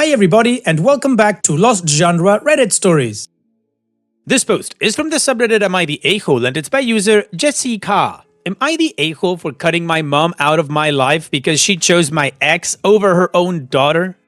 Hi everybody and welcome back to Lost Genre Reddit Stories. This post is from the subreddit Am I the A-hole and it's by user Jesse Ka. Am I the a-hole for cutting my mom out of my life because she chose my ex over her own daughter?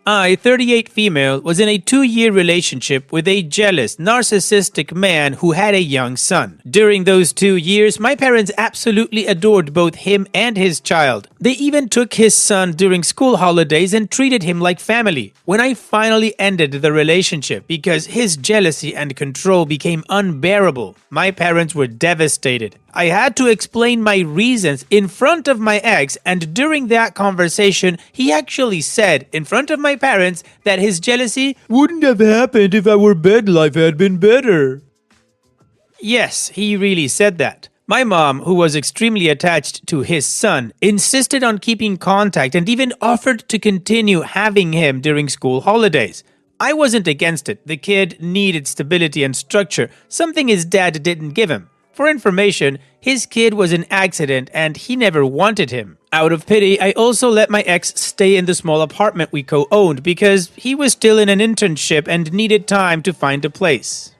I, 38 female, was in a 2-year relationship with a jealous, narcissistic man who had a young son. During those 2 years, my parents absolutely adored both him and his child. They even took his son during school holidays and treated him like family. When I finally ended the relationship because his jealousy and control became unbearable, my parents were devastated. I had to explain my reasons in front of my ex, and during that conversation, he actually said in front of my parents that his jealousy wouldn't have happened if our bed life had been better. Yes, he really said that. My mom, who was extremely attached to his son, insisted on keeping contact and even offered to continue having him during school holidays. I wasn't against it. The kid needed stability and structure, something his dad didn't give him. For information, his kid was an accident and he never wanted him. Out of pity, I also let my ex stay in the small apartment we co-owned because he was still in an internship and needed time to find a place.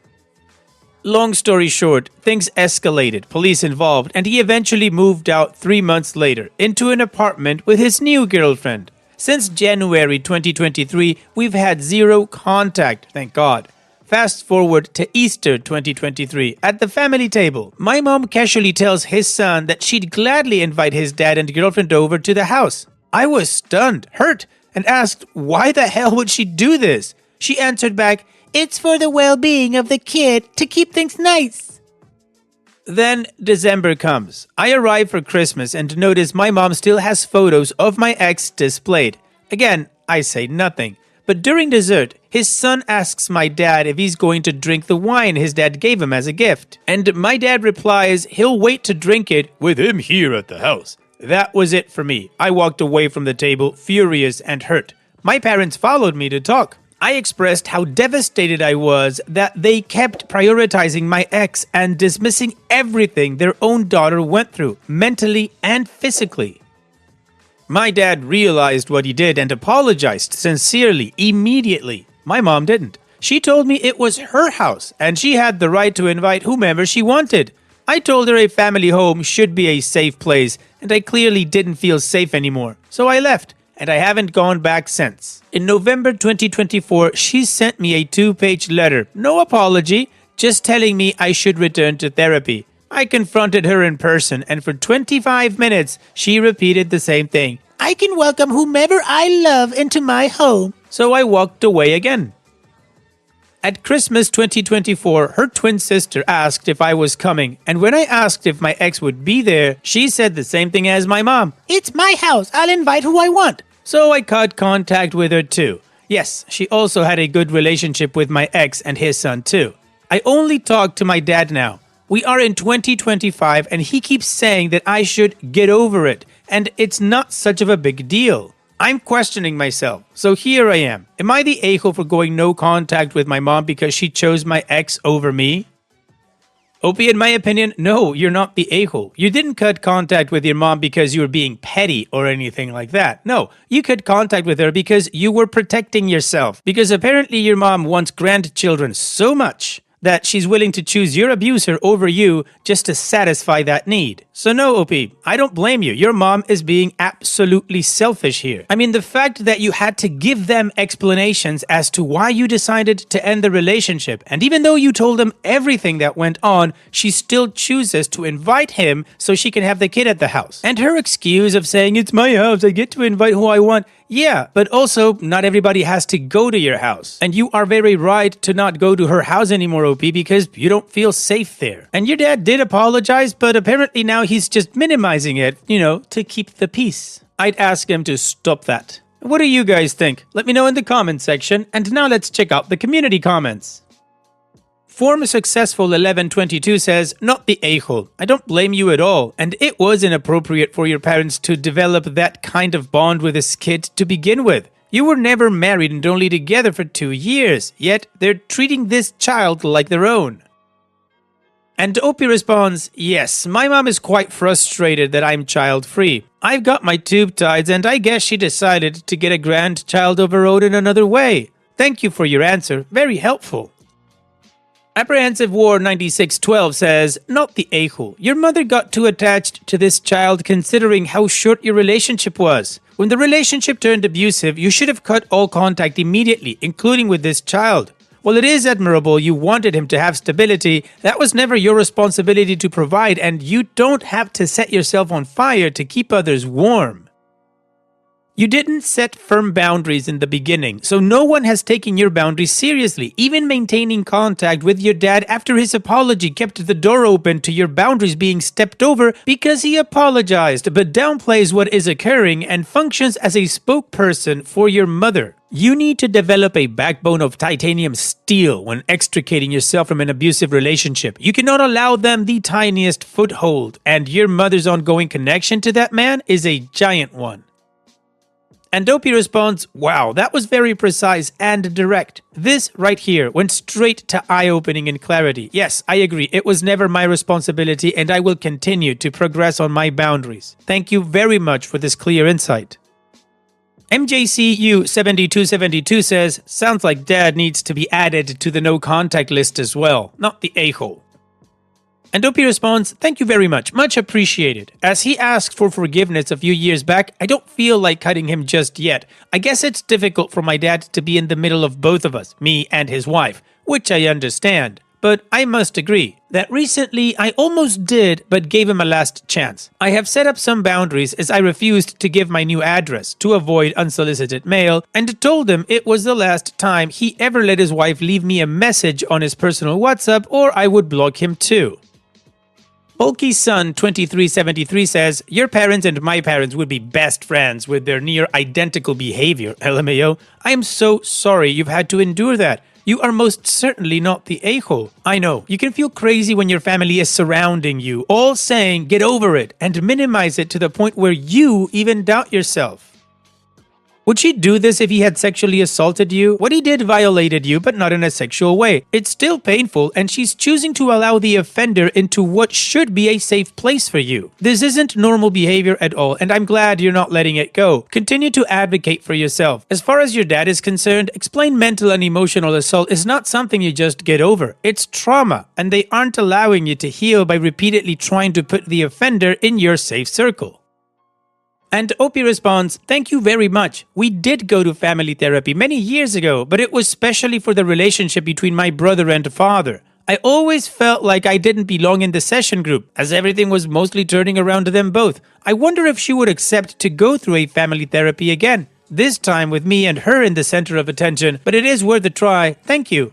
Long story short, things escalated, police involved, and he eventually moved out 3 months later into an apartment with his new girlfriend. Since January 2023, we've had zero contact, thank God. Fast forward to Easter 2023, at the family table, my mom casually tells his son that she'd gladly invite his dad and girlfriend over to the house. I was stunned, hurt, and asked why the hell would she do this? She answered back, "It's for the well-being of the kid to keep things nice." Then December comes. I arrive for Christmas and notice my mom still has photos of my ex displayed. Again, I say nothing. But during dessert, his son asks my dad if he's going to drink the wine his dad gave him as a gift. And my dad replies he'll wait to drink it with him here at the house. That was it for me. I walked away from the table furious and hurt. My parents followed me to talk. I expressed how devastated I was that they kept prioritizing my ex and dismissing everything their own daughter went through, mentally and physically. My dad realized what he did and apologized sincerely, immediately. My mom didn't. She told me it was her house and she had the right to invite whomever she wanted. I told her a family home should be a safe place and I clearly didn't feel safe anymore. So I left and I haven't gone back since. In November 2024, she sent me a 2-page letter. No apology, just telling me I should return to therapy. I confronted her in person, and for 25 minutes, she repeated the same thing. "I can welcome whomever I love into my home." So I walked away again. At Christmas 2024, her twin sister asked if I was coming, and when I asked if my ex would be there, she said the same thing as my mom. "It's my house, I'll invite who I want." So I cut contact with her too. Yes, she also had a good relationship with my ex and his son too. I only talk to my dad now. We are in 2025 and he keeps saying that I should get over it and it's not such of a big deal. I'm questioning myself. So here I am. Am I the a-hole for going no contact with my mom because she chose my ex over me? Opie, in my opinion, no, you're not the a-hole. You didn't cut contact with your mom because you were being petty or anything like that. No, you cut contact with her because you were protecting yourself. Because apparently your mom wants grandchildren so much that she's willing to choose your abuser over you just to satisfy that need. So no, OP, I don't blame you. Your mom is being absolutely selfish here. I mean, the fact that you had to give them explanations as to why you decided to end the relationship, and even though you told them everything that went on, she still chooses to invite him so she can have the kid at the house. And her excuse of saying, "It's my house, I get to invite who I want." Yeah, but also, not everybody has to go to your house. And you are very right to not go to her house anymore, OP, because you don't feel safe there. And your dad did apologize, but apparently now he's just minimizing it, to keep the peace. I'd ask him to stop that. What do you guys think? Let me know in the comment section. And now let's check out the community comments. Form Successful 1122 says, "Not the a-hole. I don't blame you at all, and it was inappropriate for your parents to develop that kind of bond with this kid to begin with. You were never married and only together for 2 years, yet they're treating this child like their own." And Opie responds, "Yes, my mom is quite frustrated that I'm child-free. I've got my tube tied, and I guess she decided to get a grandchild of her own in another way. Thank you for your answer. Very helpful. Apprehensive War 9612 says, not the a-hole. Your mother got too attached to this child considering how short your relationship was. When the relationship turned abusive, you should have cut all contact immediately, including with this child. While it is admirable you wanted him to have stability, that was never your responsibility to provide, and you don't have to set yourself on fire to keep others warm. You didn't set firm boundaries in the beginning, so no one has taken your boundaries seriously. Even maintaining contact with your dad after his apology kept the door open to your boundaries being stepped over because he apologized but downplays what is occurring and functions as a spokesperson for your mother. You need to develop a backbone of titanium steel when extricating yourself from an abusive relationship. You cannot allow them the tiniest foothold, and your mother's ongoing connection to that man is a giant one. And Dopey responds, wow, that was very precise and direct. This right here went straight to eye-opening and clarity. Yes, I agree, it was never my responsibility and I will continue to progress on my boundaries. Thank you very much for this clear insight. MJCU7272 says, sounds like dad needs to be added to the no contact list as well, not the a-hole. And Dopey responds, thank you very much appreciated. As he asked for forgiveness a few years back, I don't feel like cutting him just yet. I guess it's difficult for my dad to be in the middle of both of us, me and his wife, which I understand. But I must agree that recently I almost did but gave him a last chance. I have set up some boundaries as I refused to give my new address to avoid unsolicited mail and told him it was the last time he ever let his wife leave me a message on his personal WhatsApp or I would block him too. Bulky Son 2373 says, your parents and my parents would be best friends with their near identical behavior, LMAO. I am so sorry you've had to endure that. You are most certainly not the a-hole. I know, you can feel crazy when your family is surrounding you, all saying get over it and minimize it to the point where you even doubt yourself. Would she do this if he had sexually assaulted you? What he did violated you, but not in a sexual way. It's still painful, and she's choosing to allow the offender into what should be a safe place for you. This isn't normal behavior at all, and I'm glad you're not letting it go. Continue to advocate for yourself. As far as your dad is concerned, explain mental and emotional assault is not something you just get over. It's trauma, and they aren't allowing you to heal by repeatedly trying to put the offender in your safe circle. And Opie responds, thank you very much. We did go to family therapy many years ago, but it was specially for the relationship between my brother and father. I always felt like I didn't belong in the session group, as everything was mostly turning around to them both. I wonder if she would accept to go through a family therapy again, this time with me and her in the center of attention, but it is worth a try. Thank you.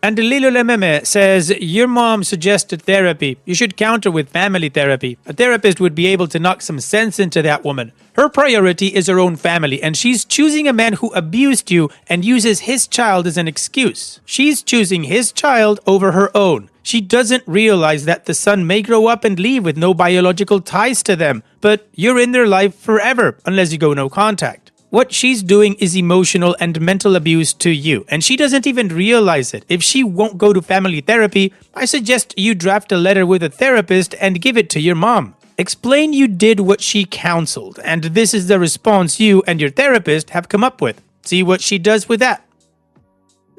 And Lilo Lememe says, your mom suggested therapy. You should counter with family therapy. A therapist would be able to knock some sense into that woman. Her priority is her own family, and she's choosing a man who abused you and uses his child as an excuse. She's choosing his child over her own. She doesn't realize that the son may grow up and leave with no biological ties to them, but you're in their life forever, unless you go no contact. What she's doing is emotional and mental abuse to you, and she doesn't even realize it. If she won't go to family therapy, I suggest you draft a letter with a therapist and give it to your mom. Explain you did what she counseled, and this is the response you and your therapist have come up with. See what she does with that.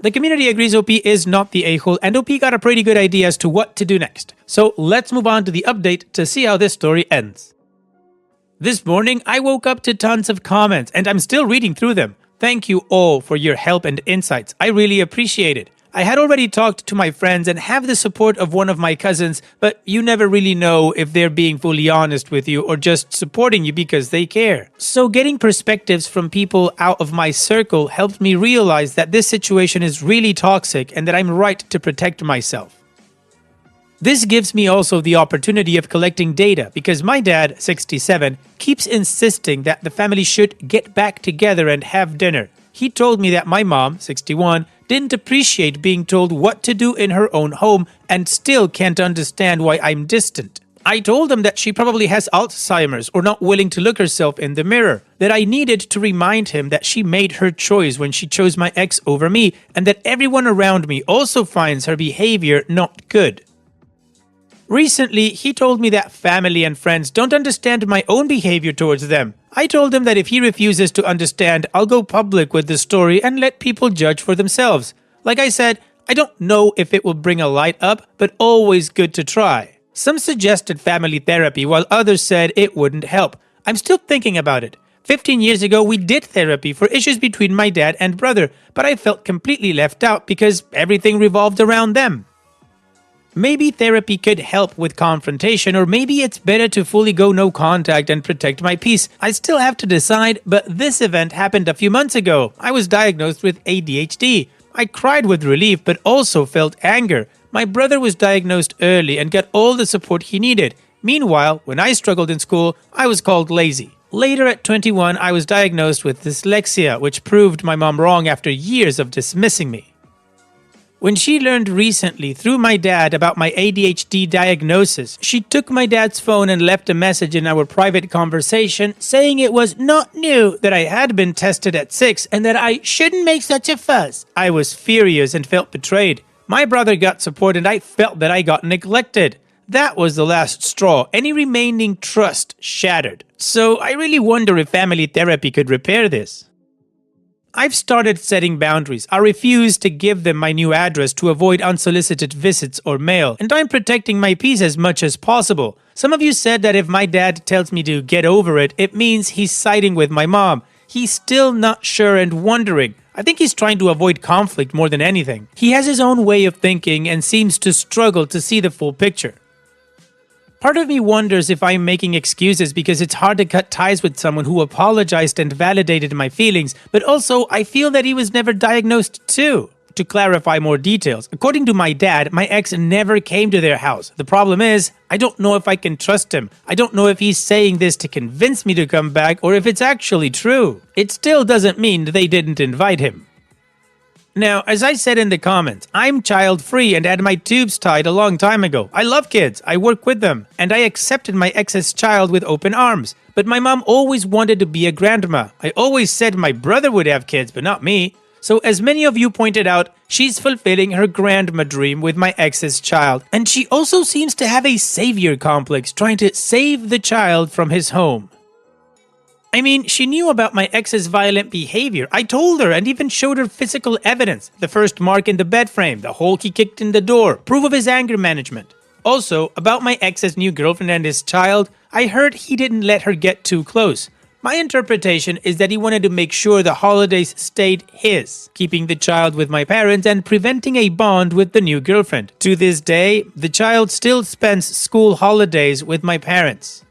The community agrees OP is not the a-hole, and OP got a pretty good idea as to what to do next. So let's move on to the update to see how this story ends. This morning, I woke up to tons of comments, and I'm still reading through them. Thank you all for your help and insights. I really appreciate it. I had already talked to my friends and have the support of one of my cousins, but you never really know if they're being fully honest with you or just supporting you because they care. So getting perspectives from people out of my circle helped me realize that this situation is really toxic and that I'm right to protect myself. This gives me also the opportunity of collecting data because my dad, 67, keeps insisting that the family should get back together and have dinner. He told me that my mom, 61, didn't appreciate being told what to do in her own home and still can't understand why I'm distant. I told him that she probably has Alzheimer's or not willing to look herself in the mirror, that I needed to remind him that she made her choice when she chose my ex over me and that everyone around me also finds her behavior not good. Recently, he told me that family and friends don't understand my own behavior towards them. I told him that if he refuses to understand, I'll go public with the story and let people judge for themselves. Like I said, I don't know if it will bring a light up, but always good to try. Some suggested family therapy while others said it wouldn't help. I'm still thinking about it. 15 years ago, we did therapy for issues between my dad and brother, but I felt completely left out because everything revolved around them. Maybe therapy could help with confrontation, or maybe it's better to fully go no contact and protect my peace. I still have to decide, but this event happened a few months ago. I was diagnosed with ADHD. I cried with relief, but also felt anger. My brother was diagnosed early and got all the support he needed. Meanwhile, when I struggled in school, I was called lazy. Later at 21, I was diagnosed with dyslexia, which proved my mom wrong after years of dismissing me. When she learned recently through my dad about my ADHD diagnosis, she took my dad's phone and left a message in our private conversation saying it was not new that I had been tested at 6 and that I shouldn't make such a fuss. I was furious and felt betrayed. My brother got support and I felt that I got neglected. That was the last straw. Any remaining trust shattered. So I really wonder if family therapy could repair this. I've started setting boundaries. I refuse to give them my new address to avoid unsolicited visits or mail, and I'm protecting my peace as much as possible. Some of you said that if my dad tells me to get over it, it means he's siding with my mom. He's still not sure and wondering. I think he's trying to avoid conflict more than anything. He has his own way of thinking and seems to struggle to see the full picture. Part of me wonders if I'm making excuses because it's hard to cut ties with someone who apologized and validated my feelings, but also I feel that he was never diagnosed too. To clarify more details, according to my dad, my ex never came to their house. The problem is, I don't know if I can trust him. I don't know if he's saying this to convince me to come back or if it's actually true. It still doesn't mean they didn't invite him. Now, as I said in the comments, I'm child-free and had my tubes tied a long time ago. I love kids, I work with them, and I accepted my ex's child with open arms. But my mom always wanted to be a grandma. I always said my brother would have kids, but not me. So as many of you pointed out, she's fulfilling her grandma dream with my ex's child. And she also seems to have a savior complex, trying to save the child from his home. I mean, she knew about my ex's violent behavior. I told her and even showed her physical evidence. The first mark in the bed frame, the hole he kicked in the door, proof of his anger management. Also, about my ex's new girlfriend and his child, I heard he didn't let her get too close. My interpretation is that he wanted to make sure the holidays stayed his, keeping the child with my parents and preventing a bond with the new girlfriend. To this day, the child still spends school holidays with my parents.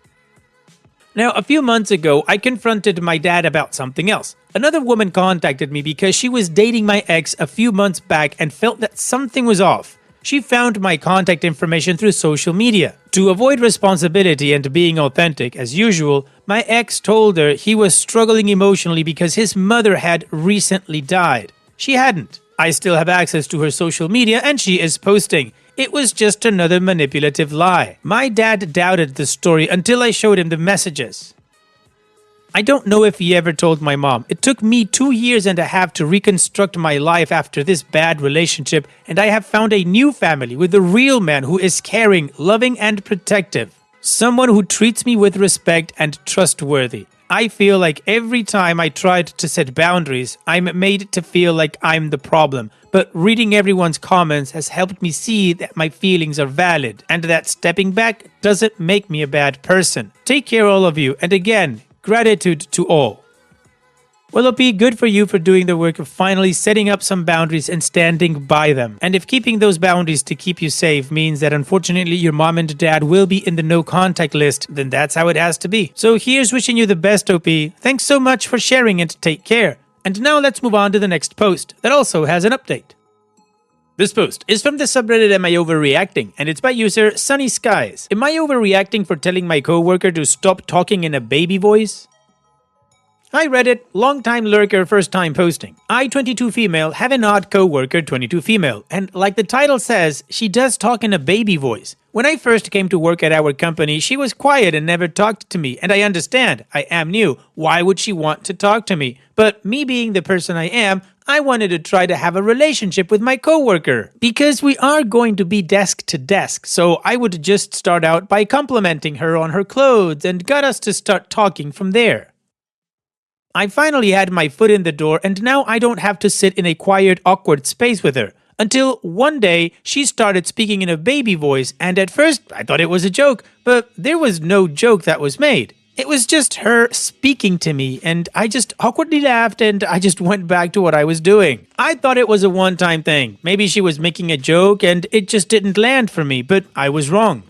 Now, a few months ago, I confronted my dad about something else. Another woman contacted me because she was dating my ex a few months back and felt that something was off. She found my contact information through social media. To avoid responsibility and being authentic, as usual, my ex told her he was struggling emotionally because his mother had recently died. She hadn't. I still have access to her social media and she is posting. It was just another manipulative lie. My dad doubted the story until I showed him the messages. I don't know if he ever told my mom. It took me 2 years and a half to reconstruct my life after this bad relationship, and I have found a new family with a real man who is caring, loving, and protective. Someone who treats me with respect and trustworthy. I feel like every time I tried to set boundaries, I'm made to feel like I'm the problem. But reading everyone's comments has helped me see that my feelings are valid and that stepping back doesn't make me a bad person. Take care, all of you, and again, gratitude to all. Well, it'll be good for you for doing the work of finally setting up some boundaries and standing by them. And if keeping those boundaries to keep you safe means that unfortunately your mom and dad will be in the no contact list, then that's how it has to be. So here's wishing you the best, OP. Thanks so much for sharing and take care. And now let's move on to the next post that also has an update. This post is from the subreddit Am I Overreacting, and it's by user Sunny Skies. Am I overreacting for telling my coworker to stop talking in a baby voice? Hi Reddit, long time lurker, first time posting. I, 22 female, have an odd coworker, 22 female, and like the title says, she does talk in a baby voice. When I first came to work at our company, she was quiet and never talked to me, and I understand, I am new, why would she want to talk to me? But me being the person I am, I wanted to try to have a relationship with my coworker because we are going to be desk to desk. So I would just start out by complimenting her on her clothes and got us to start talking from there. I finally had my foot in the door and now I don't have to sit in a quiet, awkward space with her. Until one day, she started speaking in a baby voice, and at first I thought it was a joke, but there was no joke that was made. It was just her speaking to me, and I just awkwardly laughed and I just went back to what I was doing. I thought it was a one-time thing. Maybe she was making a joke and it just didn't land for me, but I was wrong.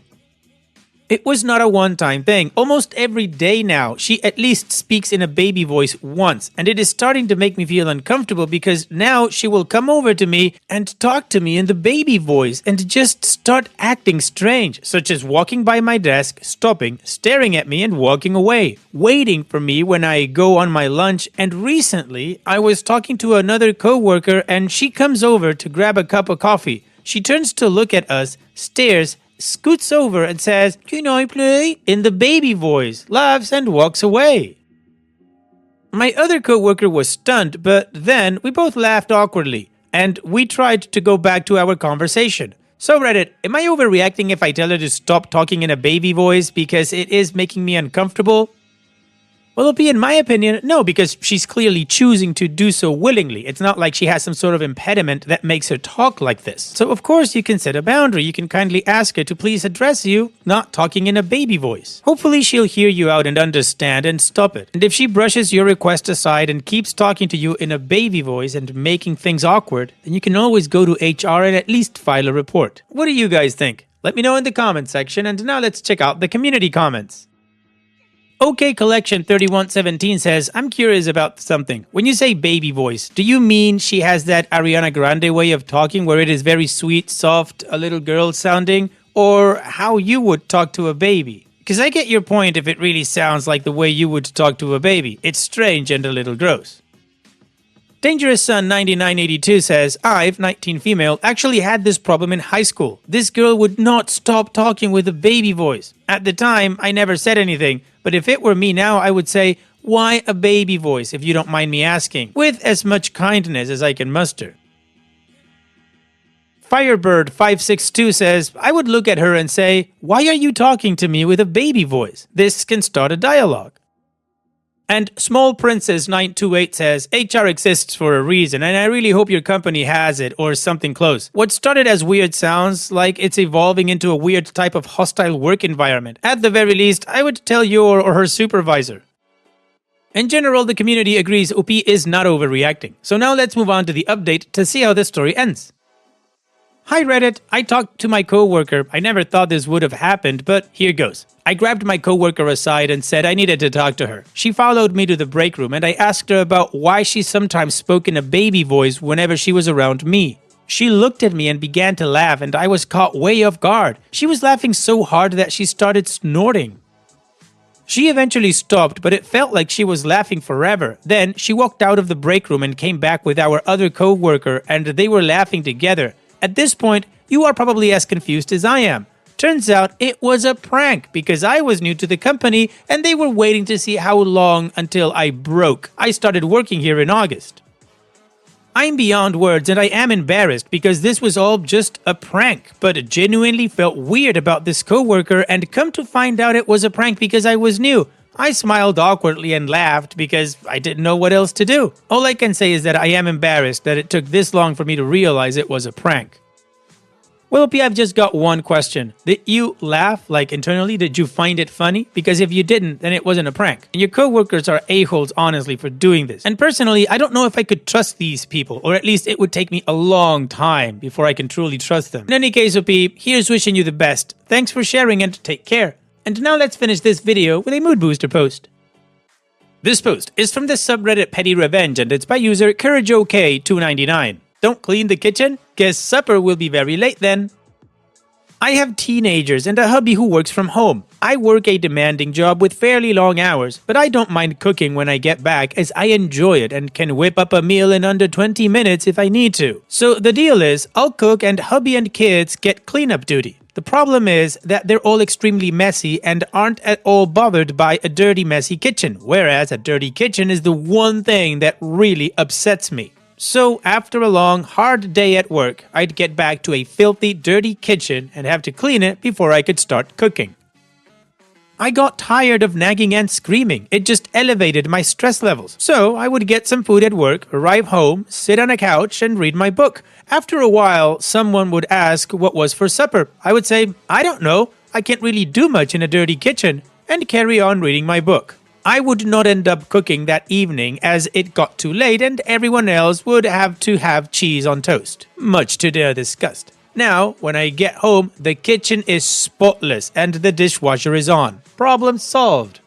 It was not a one-time thing. Almost every day now, she at least speaks in a baby voice once, and it is starting to make me feel uncomfortable because now she will come over to me and talk to me in the baby voice and just start acting strange, such as walking by my desk, stopping, staring at me and walking away, waiting for me when I go on my lunch. And recently, I was talking to another coworker and she comes over to grab a cup of coffee. She turns to look at us, stares, scoots over and says, "Can I play?" in the baby voice, laughs and walks away. My other coworker was stunned, but then we both laughed awkwardly and we tried to go back to our conversation. So Reddit, am I overreacting if I tell her to stop talking in a baby voice because it is making me uncomfortable? Well, in my opinion, no, because she's clearly choosing to do so willingly. It's not like she has some sort of impediment that makes her talk like this. So of course you can set a boundary. You can kindly ask her to please address you, not talking in a baby voice. Hopefully she'll hear you out and understand and stop it. And if she brushes your request aside and keeps talking to you in a baby voice and making things awkward, then you can always go to HR and at least file a report. What do you guys think? Let me know in the comments section, and now let's check out the community comments. OK Collection 3117 says, I'm curious about something. When you say baby voice, do you mean she has that Ariana Grande way of talking where it is very sweet, soft, a little girl sounding, or how you would talk to a baby? Because I get your point if it really sounds like the way you would talk to a baby. It's strange and a little gross. Dangerous Sun 9982 says, I've, 19 female, actually had this problem in high school. This girl would not stop talking with a baby voice. At the time, I never said anything, but if it were me now, I would say, why a baby voice, if you don't mind me asking, with as much kindness as I can muster. Firebird 562 says, I would look at her and say, why are you talking to me with a baby voice? This can start a dialogue. And Small Princess 928 says, HR exists for a reason, and I really hope your company has it or something close. What started as weird sounds like it's evolving into a weird type of hostile work environment. At the very least, I would tell your or her supervisor. In general, the community agrees OP is not overreacting. So now let's move on to the update to see how this story ends. Hi Reddit, I talked to my coworker. I never thought this would have happened, but here goes. I grabbed my coworker aside and said I needed to talk to her. She followed me to the break room and I asked her about why she sometimes spoke in a baby voice whenever she was around me. She looked at me and began to laugh and I was caught way off guard. She was laughing so hard that she started snorting. She eventually stopped, but it felt like she was laughing forever. Then she walked out of the break room and came back with our other coworker and they were laughing together. At this point, you are probably as confused as I am. Turns out it was a prank because I was new to the company and they were waiting to see how long until I broke. I started working here in August. I'm beyond words and I am embarrassed because this was all just a prank, but it genuinely felt weird about this coworker and come to find out it was a prank because I was new. I smiled awkwardly and laughed because I didn't know what else to do. All I can say is that I am embarrassed that it took this long for me to realize it was a prank. Well, P, I've just got one question. Did you laugh, like internally? Did you find it funny? Because if you didn't, then it wasn't a prank. And your coworkers are a-holes, honestly, for doing this. And personally, I don't know if I could trust these people, or at least it would take me a long time before I can truly trust them. In any case, OP, here's wishing you the best. Thanks for sharing and take care. And now let's finish this video with a mood booster post. This post is from the subreddit Petty Revenge and it's by user CourageOK299. Don't clean the kitchen? Guess supper will be very late then. I have teenagers and a hubby who works from home. I work a demanding job with fairly long hours, but I don't mind cooking when I get back as I enjoy it and can whip up a meal in under 20 minutes if I need to. So the deal is, I'll cook and hubby and kids get cleanup duty. The problem is that they're all extremely messy and aren't at all bothered by a dirty, messy kitchen, whereas a dirty kitchen is the one thing that really upsets me. So after a long, hard day at work, I'd get back to a filthy, dirty kitchen and have to clean it before I could start cooking. I got tired of nagging and screaming. It just elevated my stress levels. So I would get some food at work, arrive home, sit on a couch, and read my book. After a while, someone would ask what was for supper. I would say, I don't know. I can't really do much in a dirty kitchen, and carry on reading my book. I would not end up cooking that evening as it got too late and everyone else would have to have cheese on toast, much to their disgust. Now, when I get home, the kitchen is spotless and the dishwasher is on. Problem solved.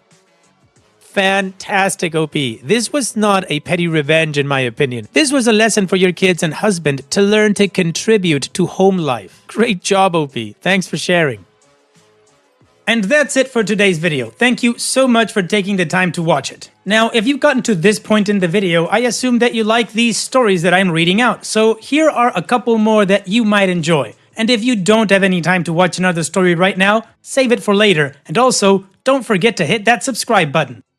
Fantastic, OP. This was not a petty revenge in my opinion. This was a lesson for your kids and husband to learn to contribute to home life. Great job, OP. Thanks for sharing. And that's it for today's video. Thank you so much for taking the time to watch it. Now, if you've gotten to this point in the video, I assume that you like these stories that I'm reading out. So here are a couple more that you might enjoy. And if you don't have any time to watch another story right now, save it for later. And also, don't forget to hit that subscribe button.